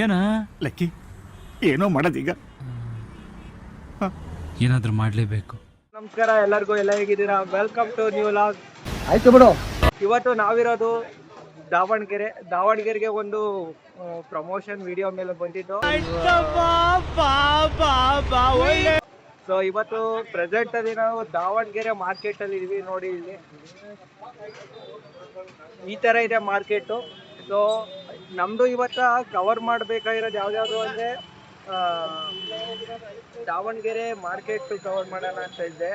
ಏನ ಲಕ್ಕಿ ಏನೋ ಮಾಡೋದೀಗ. ಏನಾದ್ರೂ ಮಾಡ್ಲೇಬೇಕು. ನಮಸ್ಕಾರ ಎಲ್ಲರಿಗೂ, ಎಲ್ಲ ಹೇಗಿದ್ದೀರಾ? Welcome to new log. ಆಯ್ತು ಬಿಡು. ಇವತ್ತು ನಾವಿರೋದು ದಾವಣಗೆರೆಗೆ ಒಂದು ಪ್ರಮೋಷನ್ ವಿಡಿಯೋ ಮೇಲೆ ಬಂದಿದ್ದು. ಸೊ ಇವತ್ತು ಪ್ರೆಸೆಂಟ್ ಅಲ್ಲಿ ನಾವು ದಾವಣಗೆರೆ ಮಾರ್ಕೆಟ್ ಅಲ್ಲಿ ಇದೀವಿ. ನೋಡಿ, ಇಲ್ಲಿ ಈ ತರ ಇದೆ ಮಾರ್ಕೆಟ್. ಸೊ ನಮ್ದು ಇವತ್ತ ಕವರ್ ಮಾಡಬೇಕಾಗಿರೋದು ಯಾವ್ದಾದ್ರು ಅಂದ್ರೆ ದಾವಣಗೆರೆ ಮಾರ್ಕೆಟ್ ಕವರ್ ಮಾಡೋಣ ಅಂತ ಇದ್ದೆ,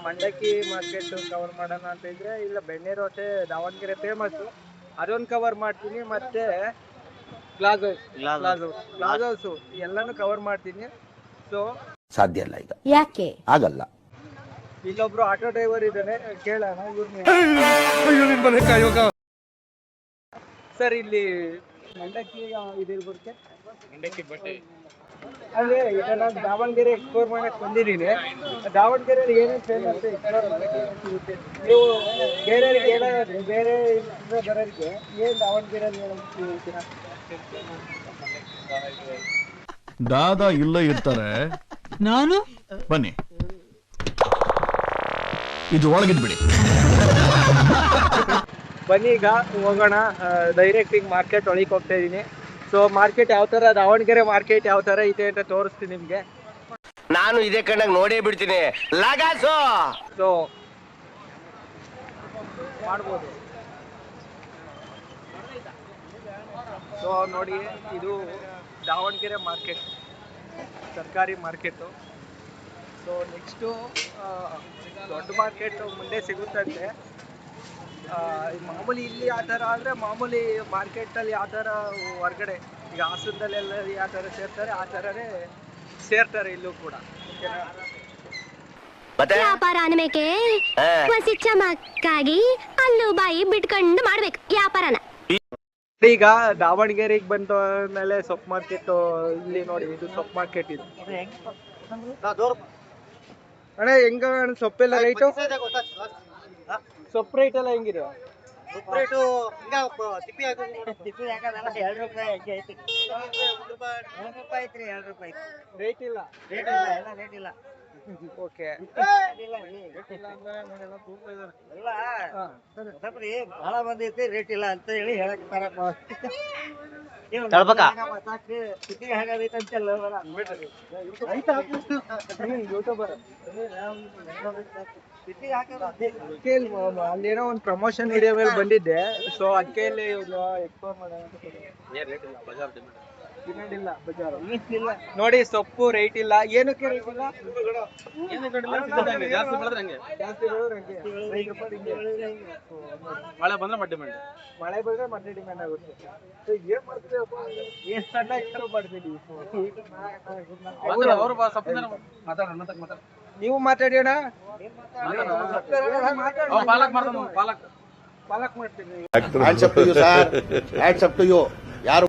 ಮಂಡಕ್ಕಿ ಮಾರ್ಕೆಟ್ ಕವರ್ ಮಾಡೋಣ ಅಂತ ಇದ್ರೆ, ಇಲ್ಲ ಬೆಣ್ಣೆ ರೋಟೆ ದಾವಣಗೆರೆ ಫೇಮಸ್ ಅದೊಂದು ಕವರ್ ಮಾಡ್ತೀನಿ, ಮತ್ತೆ ಪ್ಲಾಜ್ ಹೌಸ್ ಎಲ್ಲಾನು ಕವರ್ ಮಾಡ್ತೀನಿ. ಸೊ ಸಾಧ್ಯ ಇಲ್ಲ ಈಗ, ಯಾಕೆ ಆಗಲ್ಲ. ಇಲ್ಲೊಬ್ರು ಆಟೋ ಡ್ರೈವರ್ ಇದ್ದಾನೆ, ಕೇಳೋಣ ಇವ್ರನ್ನ. ಸರ್, ಇಲ್ಲಿ ಮಂಡಕ್ಕಿ ಇದಿರ್ಬಿಡುತ್ತೆ, ಮಂಡಕ್ಕಿ ಬಟ್ಟೆ ಅಂದ್ರೆ ಈಗ ನಾನು ದಾವಣಗೆರೆ ಎಕ್ಸ್ಪ್ಲೋರ್ ಮಾಡಕ್ ಬಂದಿದ್ದೀನಿ. ದಾವಣಗೆರೆಯಲ್ಲಿ ಏನೇನು ಫೇಮಸ್ ಸಿಗುತ್ತೆ, ನೀವು ಬೇರೆಯವ್ರಿಗೆ ಏನಾದ್ರು ಬೇರೆ ಬರೋರಿಗೆ ಏನ್ ದಾವಣಗೆರೆಯಲ್ಲಿ ಹೇಳ್ತೀರಾ? ದಾದಾ ಇಲ್ಲೇ ಇರ್ತಾರೆ, ನಾನು ಬನ್ನಿ ಇದು ಒಳಗಿದ್ಬಿಡಿ. ಬನ್ನಿ ಈಗ ಹೋಗೋಣ. ಡೈರೆಕ್ಟ್ ಈಗ ಮಾರ್ಕೆಟ್ ಒಳಗೆ ಹೋಗ್ತಾ ಇದೀನಿ. ಸೊ ಮಾರ್ಕೆಟ್ ಯಾವ ತರ, ದಾವಣಗೆರೆ ಮಾರ್ಕೆಟ್ ಯಾವ ತರ ಇದೆ ಅಂತ ತೋರಿಸ್ತೀನಿ ನಿಮ್ಗೆ. ನಾನು ಇದೇ ಕಣ್ಣಾಗ ನೋಡೇ ಬಿಡ್ತೀನಿ. ಲಗಾಸು ಸೊ ಮಾಡ್ಬೋದು. ಸೊ ನೋಡಿ, ಇದು ದಾವಣಗೆರೆ ಮಾರ್ಕೆಟ್, ತರಕಾರಿ ಮಾರ್ಕೆಟು. ಸೊ ನೆಕ್ಸ್ಟು ದೊಡ್ಡ ಮಾರ್ಕೆಟ್ ಮುಂದೆ ಸಿಗುತ್ತಂತೆ. ಮಾಮೂಲಿ ಇಲ್ಲಿ ಆ ಥರ ಆದರೆ, ಮಾಮೂಲಿ ಮಾರ್ಕೆಟಲ್ಲಿ ಯಾವ ಥರ ಹೊರಗಡೆ ಈಗ ಹಾಸನದಲ್ಲೆಲ್ಲ ಯಾವ ಥರ ಸೇರ್ತಾರೆ ಆ ಥರನೇ ಸೇರ್ತಾರೆ ಇಲ್ಲೂ ಕೂಡ. ವ್ಯಾಪಾರ ಅನ್ಬೇಕೆ ಹೊಸಿ ಚಮಕ್ಕಾಗಿ ಅಲ್ಲು ಬಾಯಿ ಬಿಟ್ಕೊಂಡು ಮಾಡ್ಬೇಕು ವ್ಯಾಪಾರನ. ಈಗ ದಾವಣಗೆರೆಗೆ ಬಂದ ಮೇಲೆ ಸೊಪ್ಪು ಮಾರ್ಕೆಟ್, ಇಲ್ಲಿ ನೋಡಿ ಇದು ಸೊಪ್ಪು ಮಾರ್ಕೆಟ್ ಇದು. ಅಣ್ಣ ಹೆಂಗ ಸೊಪ್ಪೆಲ್ಲ ರೈಟು? ಸೊಪ್ಪು ರೈಟ್ ಎಲ್ಲ ಹೆಂಗಿದೆ? ರೇಟ್ ಇಲ್ಲ. ಓಕೆ, ಬಹಳ ಮಂದಿ ಐತಿ, ರೇಟ್ ಇಲ್ಲ ಅಂತ ಹೇಳಿ ಹೇಳಕ್ ಅಲ್ಲೇನೋ ಒಂದು ಪ್ರಮೋಷನ್ ವಿಡಿಯೋ ಮೇಲೆ ಬಂದಿದ್ದೆ. ಸೊ ಅದಕ್ಕೆ ಎಕ್ಸ್ಪ್ಲೋರ್ ಮಾಡೋಣ. ನೋಡಿ, ಸೊಪ್ಪು ರೇಟ್ ಇಲ್ಲ. ಏನಕ್ಕೆ ರೇಟ್ ಇಲ್ಲ? ಮಳೆ ಬಂದ್ರೆ ಮತ್ತೆ ಡಿಮ್ಯಾಂಡ್ ಆಗುತ್ತೆ. ಏನ್ ಮಾಡ್ತೀವಿ, ಏನ್ ಸಣ್ಣ ಇಷ್ಟರು ಮಾಡ್ತೀವಿ. ನೀವು ಮಾತಾಡಿ ಅಣ್ಣ, ಪಾಲಕ್ ಮಾಡ್ತೀನಿ. ಯಾರು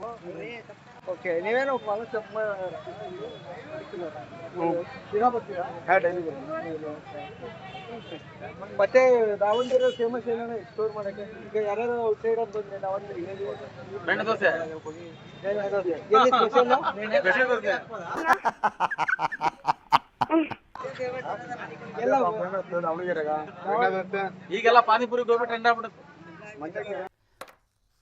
ಓಕೆ, ನೀವೇನು ಪಾಲಕ್ ಸೊಪ್ಪು ಮತ್ತೆ ದಾವಣಗೆರೆ ಫೇಮಸ್ ಏನಾರ ಎಕ್ಸ್ಪ್ಲೋರ್ ಮಾಡಕ್ಕೆ. ಈಗ ಯಾರು ಔಟ್ಸೈಡ್ ಅಂತ ಬಂದ್ರೆ ದಾವಣಗೆರೆ ಈಗೆಲ್ಲ ಪಾನಿಪುರಿ ಗೋಬಿ ಟ್ರೆಂಡ್ ಆಗ್ಬಿಡುತ್ತೆ.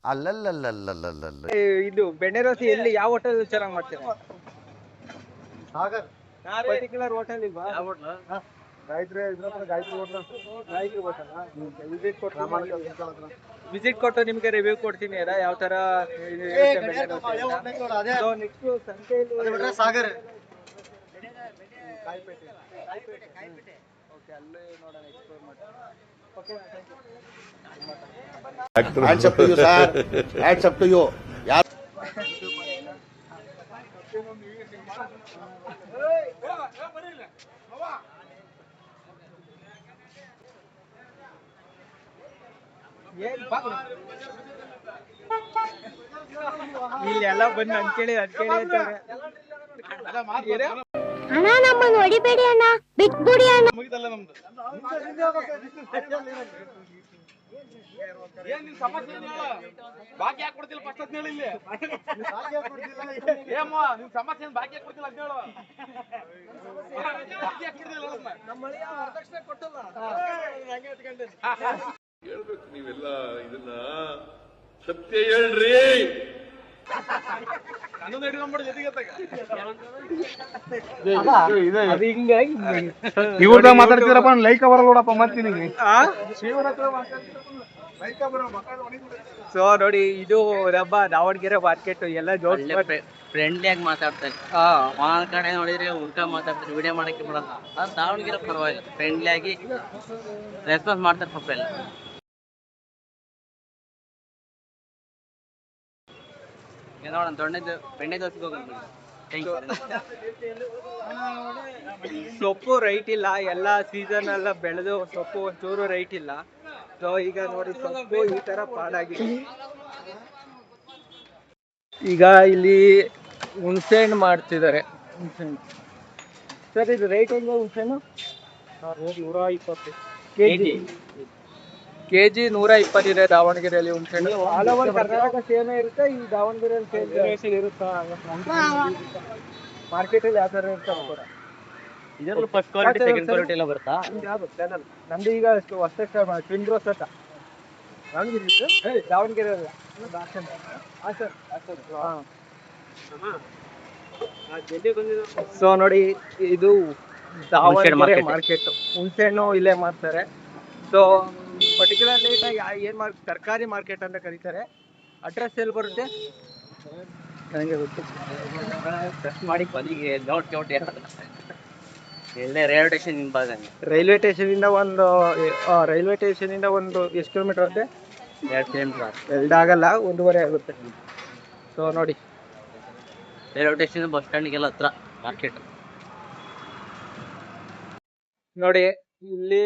ಅಲ್ಲಲ್ಲಲ್ಲಲ್ಲಲ್ಲ. ಇದು ಬೆಣ್ಣೆ ರೋಸಿ ಎಲ್ಲಿ, ಯಾವ ಹೋಟೆಲ್ ಚೆನ್ನಾಗಿ ಮಾಡ್ತೀರಾ? ಪರ್ಟಿಕ್ಯುಲರ್ ಹೋಟೆಲ್ ಇಲ್ವಾ? ಗಾಯತ್ರಿ ಹೋಟೆಲ್ ವಿಸಿಟ್ ಕೊಟ್ಟು ನಿಮ್ಗೆ ರಿವ್ಯೂ ಕೊಡ್ತೀನಿ ಯಾವ ತರ ನೆಕ್ಸ್ಟ್ ಸಂತೆಯಲ್ಲಿ ಸಾಗರ್ ಕಾಯಿಪೇಟೆ. ಓಕೆ, ಅಲ್ಲೇ ನೋಡೋಣ, ಎಕ್ಸ್ಪ್ಲೋರ್ ಮಾಡ್ತೀನಿ. Okay, Hands up to you. ಯಾರು ಇಲ್ಲೆಲ್ಲ ಬಂದು ಅನ್ಕೇಳಿ ಅಂತಾರೆ. ಅಣ್ಣ ನಮ್ಮನ್ನು ಹೊಡಿಬೇಡಿ ಅಣ್ಣ, ಬಿಟ್ಬಿಡಿ ಅಣ್ಣ. ಏನ್ ನಿನ್ ಸಮಸ್ಯೆ ಏನ್ ಹೇಳು? ಬಾಕಿ ಯಾಕೆ ಕೊಡ್ತಿಲ್ಲ ಫಸ್ಟ್ ಅದ್ ಹೇಳು ಇಲ್ಲಿ. ಏಮ್ಮ ನಿನ್ ಸಮಸ್ಯೆ ಏನ್ ಬಾಕಿ ಯಾಕೆ ಕೊಡ್ತಿಲ್ಲ ಅದ್ ಹೇಳು. ಬಾಕಿ ಯಾಕೆ ಕೊಡ್ತಿಲ್ಲ ಹೇಳಮ್ಮ. ಹೇಳ್ಬೇಕು ನೀವೆಲ್ಲ ಇದನ್ನ ಸತ್ಯ ಹೇಳ್ರಿ. ನನ್ನನ್ನು ಹಿಡ್ಕೊಂಡ್ಬಿಡು ಜೊತೆಗೆ ಎತ್ತಾಗ. ಇವ್ರದಾಗ ಮಾತಾಡ್ತಿದ್ರಪ್ಪ ಲೈಕ್ ಬರಲ್ಲ ನೋಡಪ್ಪ ಮತ್ತೆ ನಿನಗೆ. ಸೊ ನೋಡಿ ಇದು ನಮ್ಮ ದಾವಣಗೆರೆ ಮಾರ್ಕೆಟ್ ಎಲ್ಲ ಫ್ರೆಂಡ್ಲಿಯಾಗಿ ಮಾತಾಡ್ತಾರೆ ಒಂದ್ ಕಡೆ ನೋಡಿದ್ರೆ ಉಲ್ಟಾ ಮಾತಾಡ್ತಾರೆ, ವಿಡಿಯೋ ಮಾಡಕ್ಕೆ ಬಿಡಲ್ಲ. ಅದು ದಾವಣಗೆರೆ ಪರವಾಗಿಲ್ಲ, ಫ್ರೆಂಡ್ಲಿಯಾಗಿ ರೆಸ್ಪಾನ್ಸ್ ಮಾಡ್ತಾರೆ ಪಾಪ ಎಲ್ಲ. ನೋಡೋಣ ಬೆಣ್ಣೆ ದೋಸೆಗೆ ಹೋಗೋಣ. ಸೊಪ್ಪು ರೈಟ್ ಇಲ್ಲ, ಎಲ್ಲ ಸೀಸನ್ ಎಲ್ಲ ಬೆಳೆದು ಸೊಪ್ಪು ಒಂಚೂರು ರೈಟ್ ಇಲ್ಲ. ಸೊ ಈಗ ನೋಡಿ ಸೊಪ್ಪು ಈ ತರ ಪಾಡಾಗಿದೆ. ಈಗ ಇಲ್ಲಿ ಹುಣಸೆಹಣ್ಣು ಮಾಡ್ತಿದ್ದಾರೆ. ಹುಣಸೆಹಣ್ಣು ಸರ್, ಇದು ರೈಟ್ ಹೆಂಗೆ ಹುಣಸೆಹಣ್ಣು? 120 ಕೆಜಿ 120 ಇದೆ ದಾವಣಗೆರೆಯಲ್ಲಿ ಹುಣಸೆಹಣ್ಣು. ಆಲ್ ಓವರ್ ಕರ್ನಾಟಕ ಸೇಮೇ ಇರುತ್ತೆ, ಈ ದಾವಣಗೆರೆಯಲ್ಲಿ ಸೇಮ್ ಇರುತ್ತಾ? ಮಾರ್ಕೆಟಲ್ಲಿ ಯಾವ ಥರ ಇರ್ತಾವೆ ಕೂಡ ಇದರಲ್ಲಿ ಫಸ್ಟ್ ಕ್ವಾಲಿಟಿ ಸೆಕೆಂಡ್ ಕ್ವಾಲಿಟಿ ಎಲ್ಲ ಬರುತ್ತಾ? ಯಾವುದು ಚಾನಲ್ ನಮ್ದು ಈಗ ಹೊಸ ಟ್ವಿನ್ ಬ್ರೋಸ್ ಅಂತ ದಾವಣಗೆರೆ ಅಲ್ಲ. ಸೊ ನೋಡಿ ಇದು ದಾವಣಗೆರೆ ಮಾರ್ಕೆಟ್. ಹುಣಸೆಹಣ್ಣು ಇಲ್ಲೇ ಮಾಡ್ತಾರೆ. ಸೊ ಪರ್ಟಿಕ್ಯುಲರ್ಲಿ ಏನು ತರಕಾರಿ ಮಾರ್ಕೆಟ್ ಅಂತ ಕರೀತಾರೆ. ಅಡ್ರೆಸ್ ಎಲ್ಲಿ ಬರುತ್ತೆ ನನಗೆ ಗೊತ್ತು. ಮಾಡಿ ಬದಿಗೆ ನೋಡ್ಕೊಂಡೆ ಎಲ್ಲೇ ರೈಲ್ವೆ ಸ್ಟೇಷನ್ ಹಿಂಭಾಗ. ರೈಲ್ವೆ ಸ್ಟೇಷನ್ ಇಂದ ಒಂದು ಎಷ್ಟು ಕಿಲೋಮೀಟರ್ ಆಗುತ್ತೆ? 2 ಕಿಲೋಮೀಟರ್. 2 ಆಗಲ್ಲ, 1.5 ಆಗುತ್ತೆ. ಸೊ ನೋಡಿ ರೈಲ್ವೆ ಸ್ಟೇಷನ್ ಬಸ್ ಸ್ಟ್ಯಾಂಡ್ಗೆಲ್ಲ ಹತ್ರ ಮಾರ್ಕೆಟ್. ನೋಡಿ ಇಲ್ಲಿ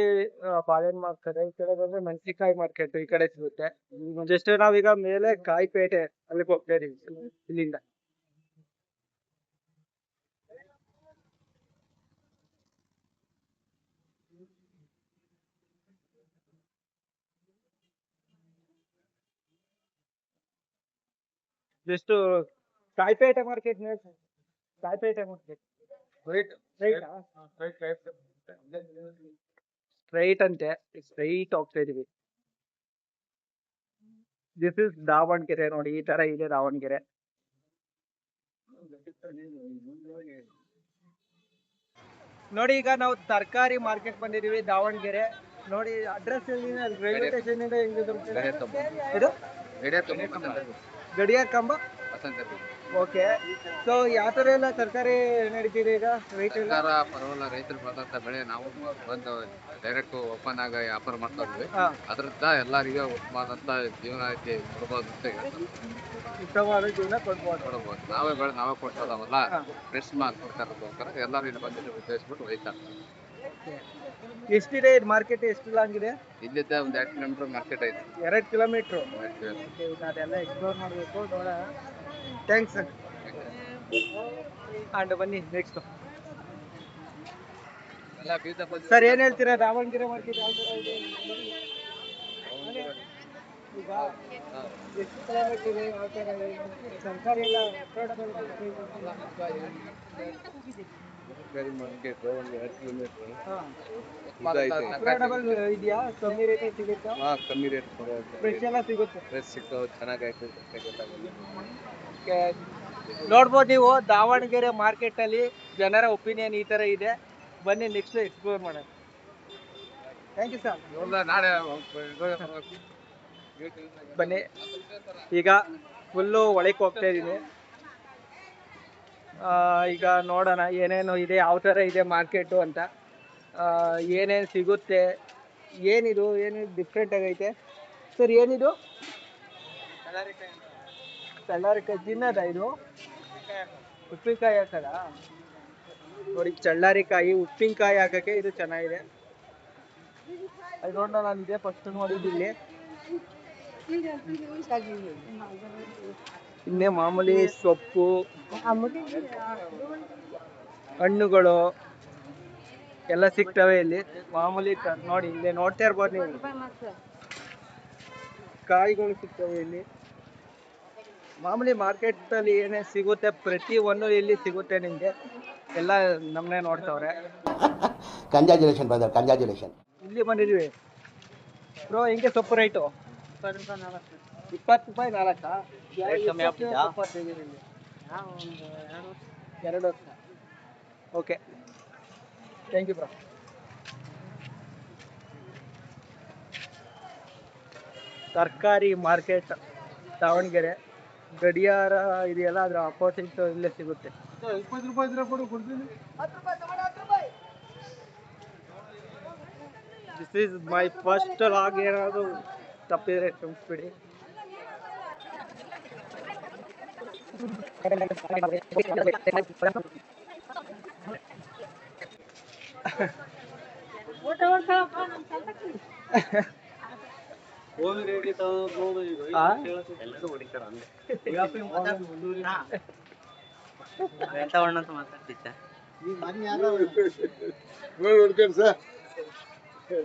ಬಾಳೆಹಣ್ಣು ಮಾಡ್ತಾರೆ. ಈ ಕಡೆ ಬಂದ್ರೆ ಮೆಣಸಿನಕಾಯಿ ಮಾರ್ಕೆಟ್ ಈ ಕಡೆ ಸಿಗುತ್ತೆ. ಜಸ್ಟ್ ನಾವೀಗ ಮೇಲೆ ಕಾಯಿಪೇಟೆ ಅಲ್ಲಿಗೆ ಹೋಗ್ತಾ ಇದೀವಿ ಇಲ್ಲಿಂದ. ಜಸ್ಟ್ ಕಾಯಿಪೇಟೆ ಮಾರ್ಕೆಟ್ ಕಾಯಿಪೇಟೆ ಮಾರ್ಕೆಟ್ ಸ್ಟ್ರೈಟ್ ಅಂತೆ. ಸ್ಟ್ರೈಟ್ ಹೋಗ್ತಾ ಇದೀವಿ. This is Davanagere. ನೋಡಿ ಈ ತರ ಇದೆ ದಾವಣಗೆರೆ. ನೋಡಿ ಈಗ ನಾವು ತರಕಾರಿ ಮಾರ್ಕೆಟ್ ಬಂದಿದೀವಿ ದಾವಣಗೆರೆ. ನೋಡಿ ಅಡ್ರೆಸ್ ರೈಲ್ವೆ ಸ್ಟೇಷನ್ ಇಂದ ಇದು ಗಡಿಯಾರ ಕಂಬ. ಓಕೆ. ಸೊ ಯಾವ ತರ ಎಲ್ಲ ತರಕಾರಿ ನಡೀತಿದೆ ಈಗ? ರೈಟ್ ಸರ್ಕಾರ ಪರವಾಗಿಲ್ಲ, ರೈತರು ಬೆಳೆದಂತ ಬೆಳೆ ನಾವು ಬಂದು ಡೈರೆಕ್ಟ್ ಓಪನ್ ಆಗಿ ವ್ಯಾಪಾರ ಮಾಡ್ತಾ ಇದ್ವಿ. ಅದರಿಂದ ಎಲ್ಲರಿಗೂ ಉತ್ತಮವಾದಂತ ಜೀವನ ಐತಿ ಕೊಡ್ಬೋದು ಅಂತ ಹೇಳ್ತಾರೆ. ಉತ್ತಮವಾದ ಜೀವನ ಕೊಡ್ಬೋದು. ನಾವೇ ಬೆಳೆ ನಾವೇ ಕೊಡ್ತದವಲ್ಲ, ಫ್ರೆಶ್ ಮಾಲ್ ಕೊಡ್ತಾರ. ಎಲ್ಲರೂ ಇಲ್ಲಿ ಬಂದು ಉದ್ದೇಶಿಸ್ಬಿಟ್ಟು ಒಯ್ತಾರೆ. ಎಷ್ಟಿದೆ ಇದು ಮಾರ್ಕೆಟ್? ಎಷ್ಟು ಲಾಂಗ್ ಇದೆ? ಇಲ್ಲಿದ್ದ ಒಂದು 2 ಕಿಲೋಮೀಟರ್ ಮಾರ್ಕೆಟ್ ಐತಿ. 2 ಕಿಲೋಮೀಟರ್. ಅದೆಲ್ಲ ಎಕ್ಸ್ಪ್ಲೋರ್ ಮಾಡಬೇಕು, ನೋಡೋಣ. ಥ್ಯಾಂಕ್ಸ್ ಅಂಡ್ ಬನ್ನಿ ನೆಕ್ಸ್ಟ್. ಸರ್ ಏನ್ ಹೇಳ್ತೀರಾ ದಾವಣಗೆರೆ ಮಾರ್ಕೆಟ್ ಯಾವ ತರ ಇದೆ? ಈಗ ಎಷ್ಟು ಕಿಲೋಮೀಟರ್ ಇದೆ? ಯಾವ ತರ ಇದೆ? ಸರ್ಕಾರಿ ಎಲ್ಲ ಅಫೋರ್ಡಬಲ್ ಇದೆಯಾ? ಕಮ್ಮಿ ರೇಟ್ ಸಿಗುತ್ತಾ? ಕಮ್ಮಿ ರೇಟ್ ಫ್ರೆಶ್ ಎಲ್ಲ ಸಿಗುತ್ತೆ. ಫ್ರೆಶ್ ಸಿಗ್ತಾವೆ, ಚೆನ್ನಾಗೈತೆ. ನೋಡ್ಬೋದು ನೀವು ದಾವಣಗೆರೆ ಮಾರ್ಕೆಟ್ ಅಲ್ಲಿ ಜನರ ಒಪಿನಿಯನ್ ಈ ತರ ಇದೆ. ಬನ್ನಿ ನೆಕ್ಸ್ಟ್ ಎಕ್ಸ್ಪ್ಲೋರ್ ಮಾಡೋಣ. Thank you sir. ನಾಳೆ ಬನ್ನಿ ಈಗ ಫುಲ್ಲು ಒಳಕ್ಕೆ ಹೋಗ್ತಾ ಇದ್ದೀನಿ. ಈಗ ನೋಡೋಣ ಏನೇನು ಇದೆ, ಯಾವ ಥರ ಇದೆ ಮಾರ್ಕೆಟು ಅಂತ, ಏನೇನು ಸಿಗುತ್ತೆ, ಏನಿದು ಏನಿದು ಡಿಫ್ರೆಂಟ್ ಆಗೈತೆ. ಸರ್ ಏನಿದು? ಚಳ್ಳಾರಿಕಾಯಿ ತಿನ್ನದ ಇದು? ಉಪ್ಪಿನಕಾಯಿ ಹಾಕದ? ನೋಡಿ ಚಳ್ಳಾರಿಕಾಯಿ ಉಪ್ಪಿನಕಾಯಿ ಹಾಕಕ್ಕೆ ಇದು ಚೆನ್ನಾಗಿದೆ. ಅದು ನೋಡೋಣ, ನಾನು ಇದೇ ಫಸ್ಟ್ ನೋಡಿದ್ದಿಲ್ಲಿ. ಇನ್ನೇ ಮಾಮೂಲಿ ಸೊಪ್ಪು, ಹಣ್ಣುಗಳು ಎಲ್ಲ ಸಿಗ್ತವೆ ಇಲ್ಲಿ ಮಾಮೂಲಿ. ನೋಡಿ ಇಲ್ಲೇ ನೋಡ್ತಾ ಇರ್ಬೋದು ನೀವು. ಕಾಯಿಗಳು ಸಿಗ್ತವೆ ಇಲ್ಲಿ. ಮಾಮೂಲಿ ಮಾರ್ಕೆಟ್ ಅಲ್ಲಿ ಏನೇ ಸಿಗುತ್ತೆ ಪ್ರತಿ ಒಂದು ಇಲ್ಲಿ ಸಿಗುತ್ತೆ ನಿಮ್ಗೆ. ಎಲ್ಲ ನಮ್ಮನೆ ನೋಡ್ತವ್ರೆ. Congratulation brother, congratulation. ಇಲ್ಲಿ ಬಂದಿದ್ವಿ ಬ್ರೋ. ಹೆಂಗೆ ಸೊಪ್ಪು ರೈಟು? 20 ರೂಪಾಯಿ 4. ರೇಟ್ ಕಮ್ಮಿ ಆಗ್ಬಿಟ್ಟಿದಾ? 2 ವರ್ಷ. Okay, thank you bro. ತರಕಾರಿ ಮಾರ್ಕೆಟ್ ದಾವಣಗೆರೆ ಗಡಿಯಾರ ಇದೆಯಲ್ಲ, ಅದ್ರ ಅಪೋಸಿಟ್ ಇಲ್ಲೇ ಸಿಗುತ್ತೆ. 20 ರೂಪಾಯಿ ಇದ್ರೆ ಕೊಡು, ಕೊಡ್ತೀನಿ. This is my first log. ಏನಾದ್ರು ತಪ್ಪಿದ್ರೆ ಕ್ಷಮಿಸ್ಬಿಡಿ. ವೆಂಕಟವಣ್ಣ ಅಂತ ಮಾತಾಡ್ತಿದ್ದ.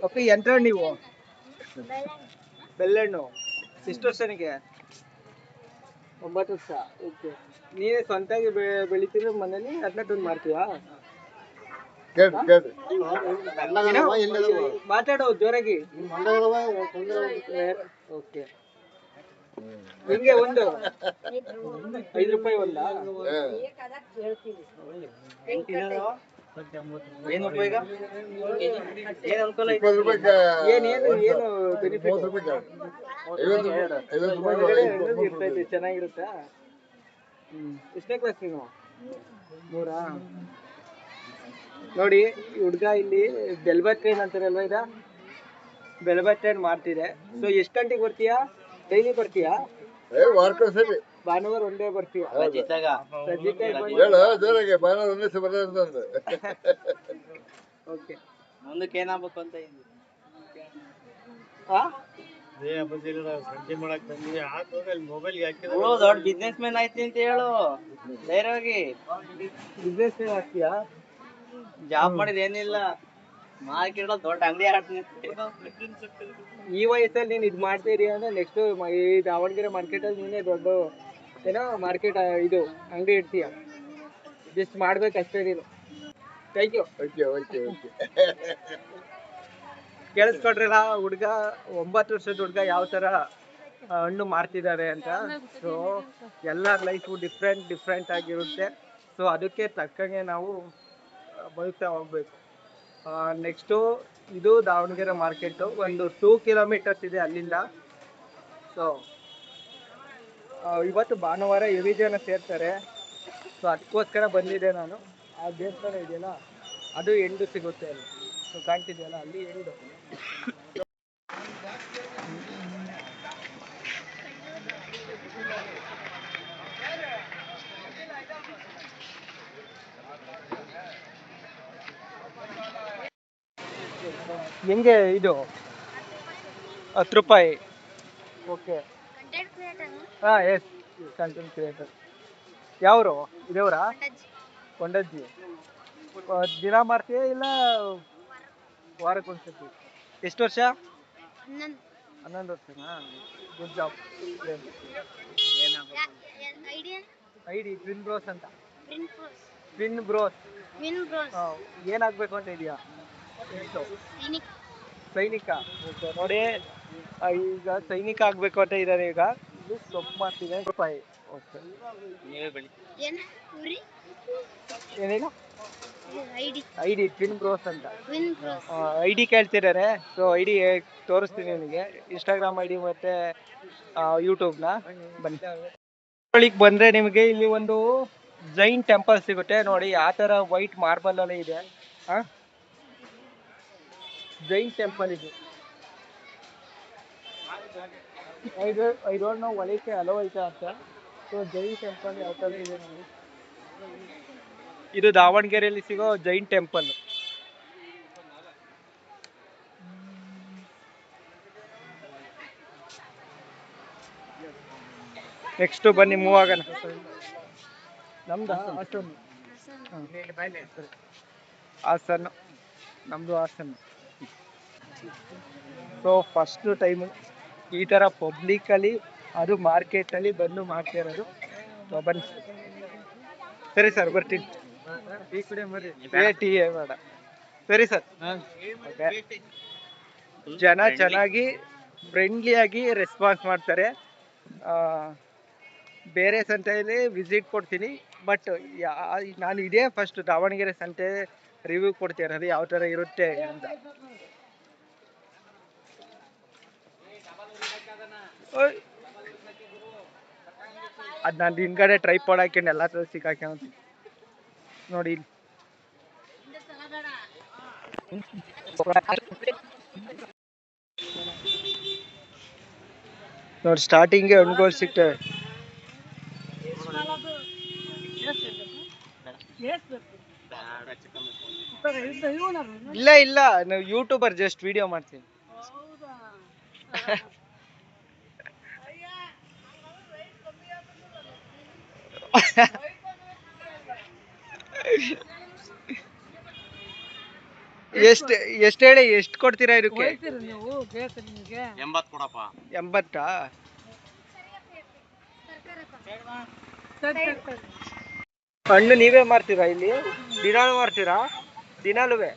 ಅಪ್ಪಿ ಎಂಟ್ರ ನೀವು ಬೆಳ್ಳೆಣ್ಣು ಎಷ್ಟು ವರ್ಷನಿಗೆ? 9 ವರ್ಷ. ಓಕೆ. ನೀವೇ ಸ್ವಂತಾಗಿ ಬೆಳಿತೀರ ಮನೇಲಿ? ಅದನ್ನ ತಂದು ಮಾಡ್ತೀಯಾ? ಮಾತಾಡೋ ಜೋರಾಗಿ. ಓಕೆ. ಹಿಂಗೆ ಒಂದು 5 ರೂಪಾಯಿ ಒಂದ? ಏನು ಉಪಯೋಗ? ಏನು ಅನುಕೂಲ? ಏನು ಬೆನಿಫಿಟ್? ಇರ್ತೈತಿ, ಚೆನ್ನಾಗಿರುತ್ತಾ? ಎಷ್ಟನೇ ಕ್ಲಾಸ್ ನೀವು? 3. ನೋಡಿ ಈ ಹುಡ್ಗ ಇಲ್ಲಿ ಬೆಲ್ಬೆಟ್ ಟ್ರೈನ್ ಅಂತಾರಲ್ವ, ಇದ ಬೆಲ್ಬೆಟ್ ಟ್ರೈನ್ ಮಾಡ್ತಿದೆ. ಸೊ ಎಷ್ಟು ಗಂಟೆಗೆ ಬರ್ತೀಯಾ? ಡೈಲಿ ಬರ್ತೀಯಾ? ಭಾನುವಾರ ಒಂದೇ ಬರ್ತೀಯಾ? ಓಕೆ. ಮುಂದಕ್ಕೆ ಏನಾಗ್ಬೇಕು ಅಂತ ದೊಡ್ಡ ಬಿಸ್ನೆಸ್ ಮ್ಯಾನ್ ಆಯ್ತಿ ಅಂತ ಹೇಳು ಧೈರ್ಯವಾಗಿ. ಬಿಸ್ನೆಸ್ ಆಗ್ತೀಯಾ? ಜಾಬ್ ಮಾಡಿದ ಏನಿಲ್ಲ, ಮಾರ್ಕೆಟ್ ದೊಡ್ಡ ಅಂಗಡಿ ಆಡ್ತೀನಿ. ಈ ವಯಸ್ಸಲ್ಲಿ ನೀನು ಇದು ಮಾಡ್ತೀರಿ ಅಂದ್ರೆ ನೆಕ್ಸ್ಟ್ ಈ ದಾವಣಗೆರೆ ಮಾರ್ಕೆಟಲ್ಲಿ ನೀನೇ ದೊಡ್ಡ ಏನೋ ಮಾರ್ಕೆಟ್ ಇದು ಅಂಗಡಿ ಇಡ್ತೀಯ. ಜಸ್ಟ್ ಮಾಡ್ಬೇಕಷ್ಟೇ ನೀನು. Thank you. ಕೇಳಿಸ್ಕೊಡ್ರಲ್ಲ, ಹುಡುಗ 9 ವರ್ಷದ ಹುಡುಗ ಯಾವ ಥರ ಹಣ್ಣು ಮಾರ್ತಿದ್ದಾರೆ ಅಂತ. ಸೊ ಎಲ್ಲರ ಲೈಫು ಡಿಫ್ರೆಂಟ್ ಆಗಿರುತ್ತೆ. ಸೊ ಅದಕ್ಕೆ ತಕ್ಕಂಗೆ ನಾವು ಬದುಕ್ತಾ ಹೋಗ್ಬೇಕು. ನೆಕ್ಸ್ಟು ಇದು ದಾವಣಗೆರೆ ಮಾರ್ಕೆಟು ಒಂದು 2 ಕಿಲೋಮೀಟರ್ಸ್ ಇದೆ ಅಲ್ಲಿಂದ. ಸೊ ಇವತ್ತು ಭಾನುವಾರ ಹೆವಿ ಜನ ಸೇರ್ತಾರೆ. ಸೊ ಅದಕ್ಕೋಸ್ಕರ ಬಂದಿದ್ದೆ ನಾನು. ಆ ದೇವಸ್ಥಾನ ಇದೆಯಲ್ಲ, ಅದು ಎಂಡು ಸಿಗುತ್ತೆ ಅಲ್ಲಿ. ಸೊ ಕಾಣ್ತಿದೆಯಲ್ಲ, ಅಲ್ಲಿ ಎಂಡು. ಹೆಂಗೆ ಇದು? 10 ರೂಪಾಯಿ. ಓಕೆ. ಹಾಂ, ಎಸ್, ಕಂಟೆಂಟ್ ಕ್ರಿಯೇಟರ್. ಯಾವರು? ಇದೇವ್ರಾ? ಕೊಂಡಜ್ಜಿ. ದಿನ ಮಾಡ್ತೀಯ ಇಲ್ಲ ವಾರಕ್ಕೆ ಒಂದ್ಸತಿ? ಎಷ್ಟು ವರ್ಷ? 11 ವರ್ಷನಾ? Good job. ID twin bros ಅಂತ. Twin bros. ಏನಾಗಬೇಕು ಅಂತ ಇದೆಯಾ? ಸೈನಿಕ. ಓಕೆ. ನೋಡಿ ಈಗ ಸೈನಿಕ ಆಗ್ಬೇಕು ಅಂತ ಇದ್ದಾರೆ. ಈಗ ಇದು ಸೊಪ್ಪು ಮಾಡ್ತಿದೆ. ರೂಪಾಯಿ. ಓಕೆ. ನೀವೇ ಬೆಳಿ. ಏನೇನು? ಐಡಿ ಟ್ವಿನ್ ಬ್ರೋಸ್ ಅಂತ. ಐಡಿ ಕೇಳ್ತಿದ್ದಾರೆ. ಸೊ ಐಡಿ ತೋರಿಸ್ತೀನಿ ನಿಮಗೆ. ಇನ್ಸ್ಟಾಗ್ರಾಮ್ ಐಡಿ ಮತ್ತೆ ಯೂಟ್ಯೂಬ್ನ. ಬನ್ನಿ. ಬಂದರೆ ನಿಮಗೆ ಇಲ್ಲಿ ಒಂದು ಜೈನ್ ಟೆಂಪಲ್ ಸಿಗುತ್ತೆ. ನೋಡಿ ಆ ಥರ ವೈಟ್ ಮಾರ್ಬಲ್ ಅಲ್ಲೇ ಇದೆ. ಜೈನ್ ಟೆಂಪಲ್ ಇದು. ಐ ಡೋಂಟ್ ನೋ ಒಳಕ್ಕೆ ಅಲೋ ಐತೆ ಅಂತ. ಸೊ ಜೈನ್ ಟೆಂಪಲ್ ಯಾವ ಥರ ಇದೆ ನೋಡಿ. ಇದು ದಾವಣಗೆರೆಯಲ್ಲಿ ಸಿಗೋ ಜೈನ್ ಟೆಂಪಲ್. ನೆಕ್ಸ್ಟ್ ಬನ್ನಿ ಮೂವ್ ಆಗೋಣ. ನಮ್ದು ಹಾಸನ್. ನಮ್ಮದು ಹಾಸನ್. ಸೊ ಫಸ್ಟ್ ಟೈಮು ಈ ಥರ ಪಬ್ಲಿಕಲ್ಲಿ ಅದು ಮಾರ್ಕೆಟಲ್ಲಿ ಬಂದು ಮಾಡ್ತಾ ಇರೋದು. ಸೊ ಬನ್ನಿ. ಸರಿ ಸರ್, ಬರ್ತೀನಿ. ಟೀ ಬೇಡ. ಸರಿ ಸರ್. ಓಕೆ. ಜನ ಚೆನ್ನಾಗಿ ಫ್ರೆಂಡ್ಲಿಯಾಗಿ ರೆಸ್ಪಾನ್ಸ್ ಮಾಡ್ತಾರೆ. ಬೇರೆ ಸಂತೆಯಲ್ಲಿ ವಿಸಿಟ್ ಕೊಡ್ತೀನಿ, ಬಟ್ ನಾನು ಇದೇ ಫಸ್ಟ್ ದಾವಣಗೆರೆ ಸಂತೆ ರಿವ್ಯೂ ಕೊಡ್ತಿರೋದು ಯಾವ ಥರ ಇರುತ್ತೆ ಅಂತ. ಅದು ನಾನು ಹಿಂದ್ಗಡೆ ಟ್ರೈಪಾಡ್ ಹಾಕೊಂಡು ಎಲ್ಲ ಥರ ಸಿಕ್ಕಾಕೊಂಡು ನೋಡಿ ಇಲ್ಲಿ. ನೋಡಿ ಸ್ಟಾರ್ಟಿಂಗ್ಗೆ ಹಣ್ಣುಗಳು ಸಿಗ್ತವೆ. ಇಲ್ಲ ಇಲ್ಲ, ನಾವು ಯೂಟ್ಯೂಬರ್, ಜಸ್ಟ್ ವಿಡಿಯೋ ಮಾಡ್ತೀನಿ. ಎಷ್ಟು ಹೇಳಿ, ಎಷ್ಟು ಕೊಡ್ತೀರಾ ಇದಕ್ಕೆ? 80 ಕೊಡಪ್ಪ. 80? ಹಣ್ಣು ನೀವೇ ಮಾರ್ತೀರಾ ಇಲ್ಲಿ? ದಿನಾಲು ಮಾರ್ತೀರಾ? ದಿನಾಲುವೆ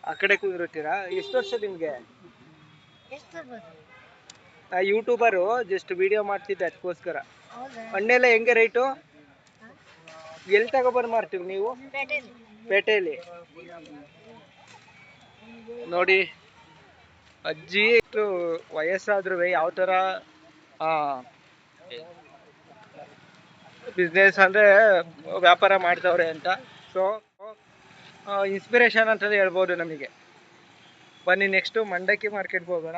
ಆ ಕಡೆ ಕುಂದಿರ್ತೀರಾ? ಎಷ್ಟು ವರ್ಷ ನಿಮ್ಗೆ? ಯೂಟ್ಯೂಬರು, ಜಸ್ಟ್ ವಿಡಿಯೋ ಮಾಡ್ತಿದ್ದೆ ಅದಕ್ಕೋಸ್ಕರ. ಹಣ್ಣೆಲ್ಲ ಹೆಂಗೆ ರೇಟು? ಎಲ್ಲಿ ತಗೊಬಂದು ಮಾರ್ತೀವಿ ನೀವು? ಪೇಟೆಯಲ್ಲಿ. ನೋಡಿ ಅಜ್ಜಿ ವಯಸ್ಸಾದ್ರೂ ಯಾವ ಥರ ಬಿಸ್ನೆಸ್ ಅಂದರೆ ವ್ಯಾಪಾರ ಮಾಡ್ತವ್ರೆ ಅಂತ. ಸೊ ಇನ್ಸ್ಪಿರೇಷನ್ ಅಂತಲೇ ಹೇಳ್ಬೋದು ನಮಗೆ. ಬನ್ನಿ ನೆಕ್ಸ್ಟು ಮಂಡಕ್ಕಿ ಮಾರ್ಕೆಟ್ಗೆ ಹೋಗೋಣ.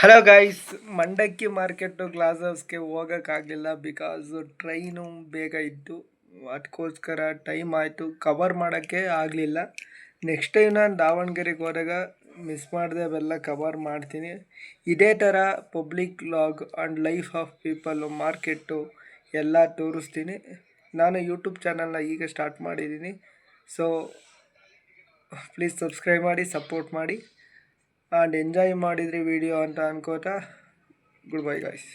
ಹಲೋ ಗೈಸ್, ಮಂಡಕ್ಕಿ ಮಾರ್ಕೆಟು ಗ್ಲಾಸ್ ಹೌಸ್ಗೆ ಹೋಗೋಕ್ಕಾಗಲಿಲ್ಲ ಬಿಕಾಸ್ ಟ್ರೈನು ಬೇಗ ಇತ್ತು. ಅದಕ್ಕೋಸ್ಕರ ಟೈಮ್ ಆಯಿತು, ಕವರ್ ಮಾಡೋಕ್ಕೆ ಆಗಲಿಲ್ಲ. ನೆಕ್ಸ್ಟ್ ಟೈಮ್ ನಾನು ದಾವಣಗೆರೆಗೆ ಹೋದಾಗ ಮಿಸ್ ಮಾಡದೆ ಅವೆಲ್ಲ ಕವರ್ ಮಾಡ್ತೀನಿ. ಇದೇ ಥರ public vlog and life of people, market ಎಲ್ಲ ತೋರಿಸ್ತೀನಿ. ನಾನು ಯೂಟ್ಯೂಬ್ ಚಾನಲ್ನ ಈಗ ಸ್ಟಾರ್ಟ್ ಮಾಡಿದ್ದೀನಿ. ಸೊ ಪ್ಲೀಸ್ ಸಬ್ಸ್ಕ್ರೈಬ್ ಮಾಡಿ, ಸಪೋರ್ಟ್ ಮಾಡಿ ಆ್ಯಂಡ್ ಎಂಜಾಯ್ ಮಾಡಿದ್ರಿ ವಿಡಿಯೋ ಅಂತ ಅನ್ಕೋತಾ ಗುಡ್ ಬೈ ಗಾಯ್ಸ್.